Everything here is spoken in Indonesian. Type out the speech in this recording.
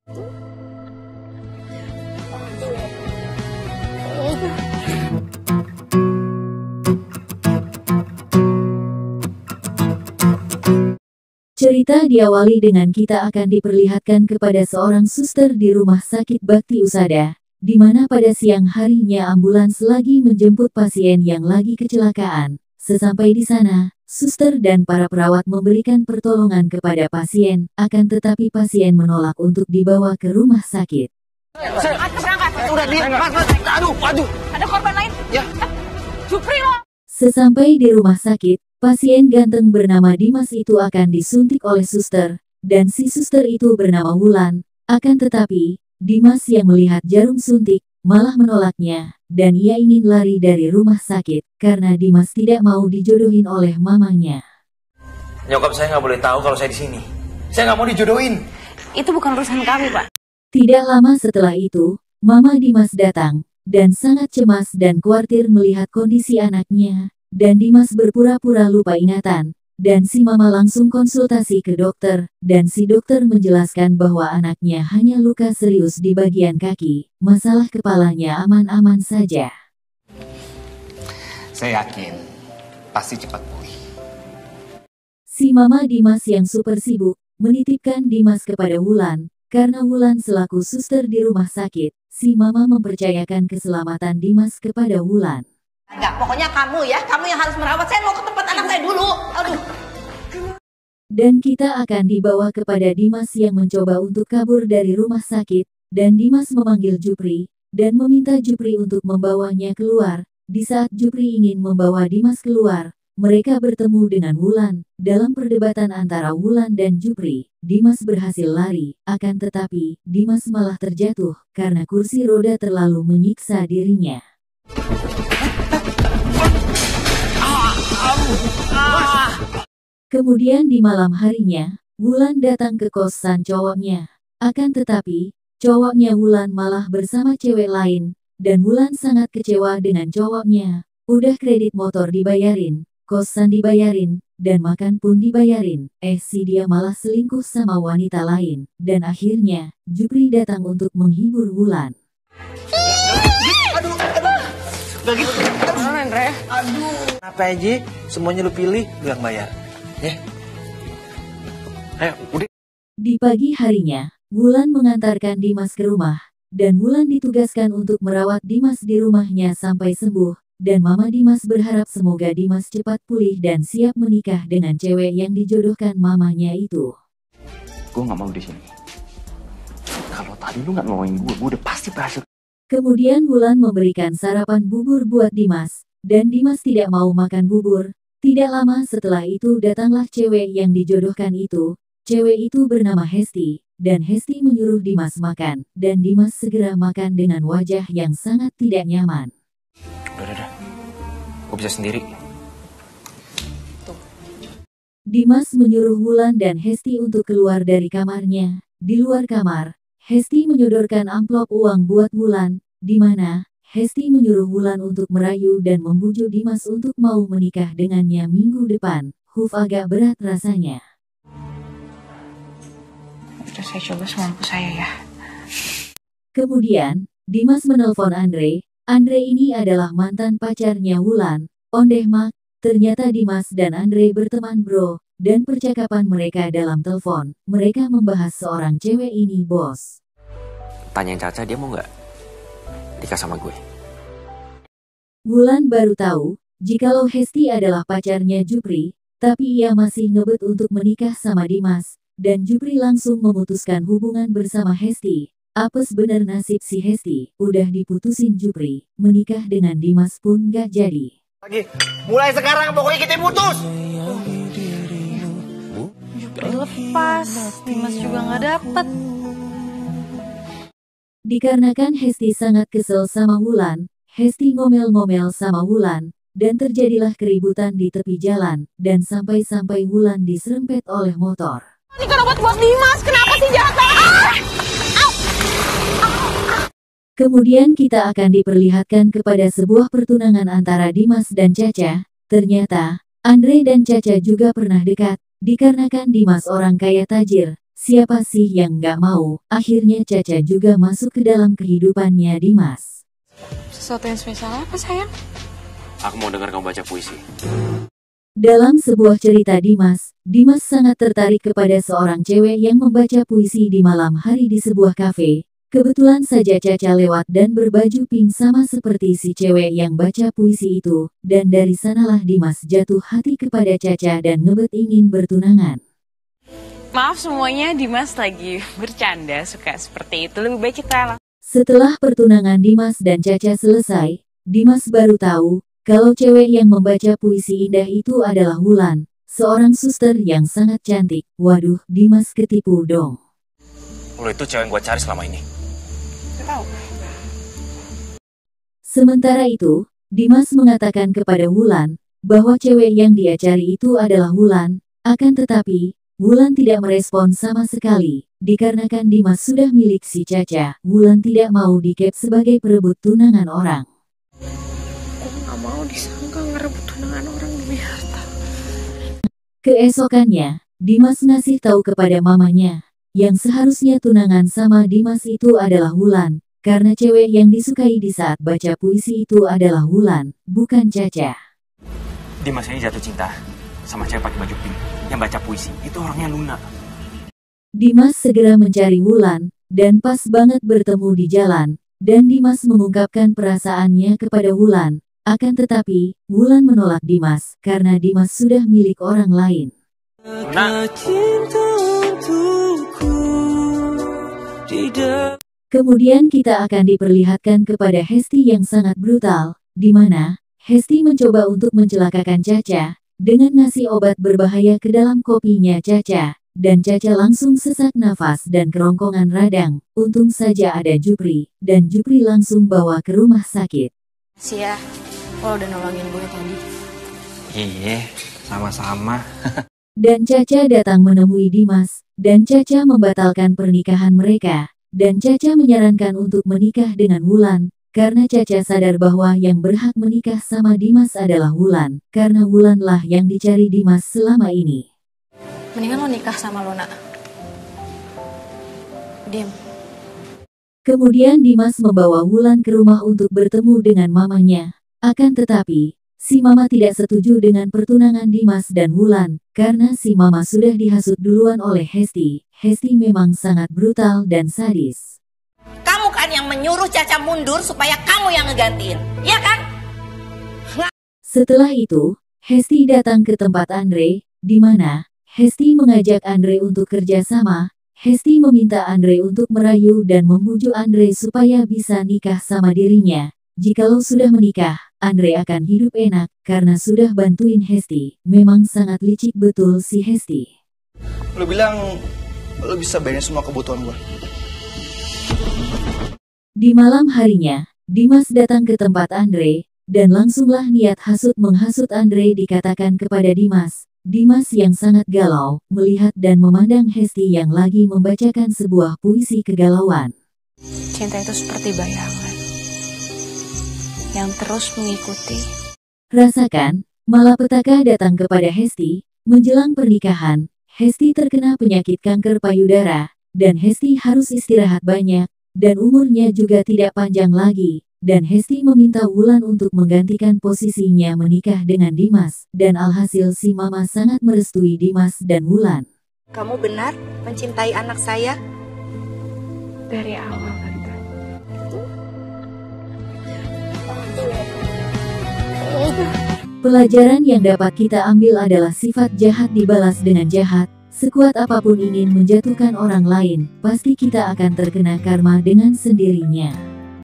Cerita diawali dengan kita akan diperlihatkan kepada seorang suster di rumah sakit Bakti Usada, di mana pada siang harinya ambulans lagi menjemput pasien yang lagi kecelakaan. Sesampai di sana, suster dan para perawat memberikan pertolongan kepada pasien, akan tetapi pasien menolak untuk dibawa ke rumah sakit. Udah aduh. Ada korban lain? Ya. Jupri loh. Sesampai di rumah sakit, pasien ganteng bernama Dimas itu akan disuntik oleh suster, dan si suster itu bernama Wulan. Akan tetapi, Dimas yang melihat jarum suntik, malah menolaknya, dan ia ingin lari dari rumah sakit, karena Dimas tidak mau dijodohin oleh mamanya. Nyokap saya nggak boleh tahu kalau saya di sini. Saya nggak mau dijodohin. Itu bukan urusan kami, Pak. Tidak lama setelah itu, Mama Dimas datang, dan sangat cemas dan khawatir melihat kondisi anaknya, dan Dimas berpura-pura lupa ingatan, dan si mama langsung konsultasi ke dokter, dan si dokter menjelaskan bahwa anaknya hanya luka serius di bagian kaki, masalah kepalanya aman-aman saja. Saya yakin, pasti cepat pulih. Si mama Dimas yang super sibuk, menitipkan Dimas kepada Wulan, karena Wulan selaku suster di rumah sakit, si mama mempercayakan keselamatan Dimas kepada Wulan. Enggak, pokoknya kamu yang harus merawat. Saya mau ke tempat anak saya dulu. Aduh. Dan kita akan dibawa kepada Dimas yang mencoba untuk kabur dari rumah sakit, dan Dimas memanggil Jupri, dan meminta Jupri untuk membawanya keluar. Di saat Jupri ingin membawa Dimas keluar, mereka bertemu dengan Wulan. Dalam perdebatan antara Wulan dan Jupri, Dimas berhasil lari, akan tetapi, Dimas malah terjatuh, karena kursi roda terlalu menyiksa dirinya. Kemudian di malam harinya, Wulan datang ke kosan cowoknya. Akan tetapi, cowoknya Wulan malah bersama cewek lain, dan Wulan sangat kecewa dengan cowoknya. Udah kredit motor dibayarin, kosan dibayarin, dan makan pun dibayarin. Si dia malah selingkuh sama wanita lain, dan akhirnya, Jupri datang untuk menghibur Wulan. Begitu. Andre. Aduh. Apa aja, semuanya lu pilih, bilang bayar. Ya. Ayo, udah. Di pagi harinya, Wulan mengantarkan Dimas ke rumah, dan Wulan ditugaskan untuk merawat Dimas di rumahnya sampai sembuh, dan Mama Dimas berharap semoga Dimas cepat pulih dan siap menikah dengan cewek yang dijodohkan mamanya itu. Gue nggak mau di sini. Kalau tadi lu nggak nolongin gue udah pasti berhasil. Kemudian Wulan memberikan sarapan bubur buat Dimas, dan Dimas tidak mau makan bubur. Tidak lama setelah itu datanglah cewek yang dijodohkan itu. Cewek itu bernama Hesti, dan Hesti menyuruh Dimas makan, dan Dimas segera makan dengan wajah yang sangat tidak nyaman. Udah. Gue bisa sendiri. Dimas menyuruh Wulan dan Hesti untuk keluar dari kamarnya. Di luar kamar, Hesti menyodorkan amplop uang buat Wulan, di mana Hesti menyuruh Wulan untuk merayu dan membujuk Dimas untuk mau menikah dengannya minggu depan. Agak berat rasanya. Udah saya coba semampu saya ya. Kemudian, Dimas menelpon Andre. Andre ini adalah mantan pacarnya Wulan. Ondeh mak, ternyata Dimas dan Andre berteman bro, dan percakapan mereka dalam telepon, mereka membahas seorang cewek ini bos. Tanyain Caca dia mau nggak nikah sama gue. Wulan baru tahu, jikalau Hesti adalah pacarnya Jupri, tapi ia masih ngebet untuk menikah sama Dimas, dan Jupri langsung memutuskan hubungan bersama Hesti. Apes bener nasib si Hesti, udah diputusin Jupri, menikah dengan Dimas pun gak jadi. Lagi, mulai sekarang pokoknya kita putus. Jupri lepas, Dimas juga nggak dapet. Dikarenakan Hesti sangat kesel sama Wulan, Hesti ngomel-ngomel sama Wulan, dan terjadilah keributan di tepi jalan, dan sampai-sampai Wulan diserempet oleh motor. Ini kan obat buat Dimas, kenapa sih jahat banget? Kemudian kita akan diperlihatkan kepada sebuah pertunangan antara Dimas dan Caca. Ternyata, Andre dan Caca juga pernah dekat, dikarenakan Dimas orang kaya tajir, siapa sih yang nggak mau? Akhirnya Caca juga masuk ke dalam kehidupannya Dimas. Sesuatu yang spesial apa sayang? Aku mau dengar kamu baca puisi. Dalam sebuah cerita Dimas sangat tertarik kepada seorang cewek yang membaca puisi di malam hari di sebuah kafe. Kebetulan saja Caca lewat dan berbaju pink sama seperti si cewek yang baca puisi itu, dan dari sanalah Dimas jatuh hati kepada Caca dan ngebet ingin bertunangan. Maaf semuanya, Dimas lagi bercanda, suka seperti itu. Lebih baik kita Setelah pertunangan Dimas dan Caca selesai, Dimas baru tahu kalau cewek yang membaca puisi indah itu adalah Wulan, seorang suster yang sangat cantik. Waduh, Dimas ketipu dong. Lo itu cewek yang gue cari selama ini. Sementara itu, Dimas mengatakan kepada Wulan bahwa cewek yang dia cari itu adalah Wulan, akan tetapi Wulan tidak merespon sama sekali. Dikarenakan Dimas sudah milik si Caca, Wulan tidak mau dikep sebagai perebut tunangan orang. Aku gak mau disangka ngerebut tunangan orang demi harta. Keesokannya, Dimas ngasih tahu kepada mamanya, yang seharusnya tunangan sama Dimas itu adalah Wulan, karena cewek yang disukai di saat baca puisi itu adalah Wulan, bukan Caca. Dimas ini jatuh cinta sama cewek pakai baju pink yang baca puisi. Itu orangnya Luna. Dimas segera mencari Wulan, dan pas banget bertemu di jalan, dan Dimas mengungkapkan perasaannya kepada Wulan. Akan tetapi, Wulan menolak Dimas, karena Dimas sudah milik orang lain. Luna. Kemudian kita akan diperlihatkan kepada Hesti yang sangat brutal, di mana Hesti mencoba untuk mencelakakan Caca, dengan ngasih obat berbahaya ke dalam kopinya Caca, dan Caca langsung sesak nafas dan kerongkongan radang. Untung saja ada Jupri, dan Jupri langsung bawa ke rumah sakit. Sia, lo udah nolongin gue tadi. Iya, sama-sama. Dan Caca datang menemui Dimas, dan Caca membatalkan pernikahan mereka. Dan Caca menyarankan untuk menikah dengan Wulan, karena Caca sadar bahwa yang berhak menikah sama Dimas adalah Wulan, karena Wulanlah yang dicari Dimas selama ini. Mendingan lo nikah sama Luna. Diam. Kemudian Dimas membawa Wulan ke rumah untuk bertemu dengan mamanya. Akan tetapi, si mama tidak setuju dengan pertunangan Dimas dan Wulan, karena si mama sudah dihasut duluan oleh Hesti. Hesti memang sangat brutal dan sadis. Kamu kan yang menyuruh Caca mundur supaya kamu yang ngegantiin, ya kan? Setelah itu, Hesti datang ke tempat Andre, di mana Hesti mengajak Andre untuk kerjasama. Hesti meminta Andre untuk merayu dan membujuk Andre supaya bisa nikah sama dirinya. Jikalau sudah menikah, Andre akan hidup enak karena sudah bantuin Hesti. Memang sangat licik betul si Hesti. Lu bilang lu bisa bayarin semua kebutuhan gue. Di malam harinya, Dimas datang ke tempat Andre, dan langsunglah niat hasut menghasut Andre dikatakan kepada Dimas. Dimas yang sangat galau, melihat dan memandang Hesti yang lagi membacakan sebuah puisi kegalauan. Cinta itu seperti bayangan yang terus mengikuti. Rasakan, malapetaka datang kepada Hesti, menjelang pernikahan. Hesti terkena penyakit kanker payudara, dan Hesti harus istirahat banyak, dan umurnya juga tidak panjang lagi. Dan Hesti meminta Wulan untuk menggantikan posisinya menikah dengan Dimas, dan alhasil si mama sangat merestui Dimas dan Wulan. Kamu benar mencintai anak saya? Dari awal, Tante. Pelajaran yang dapat kita ambil adalah sifat jahat dibalas dengan jahat. Sekuat apapun ingin menjatuhkan orang lain, pasti kita akan terkena karma dengan sendirinya.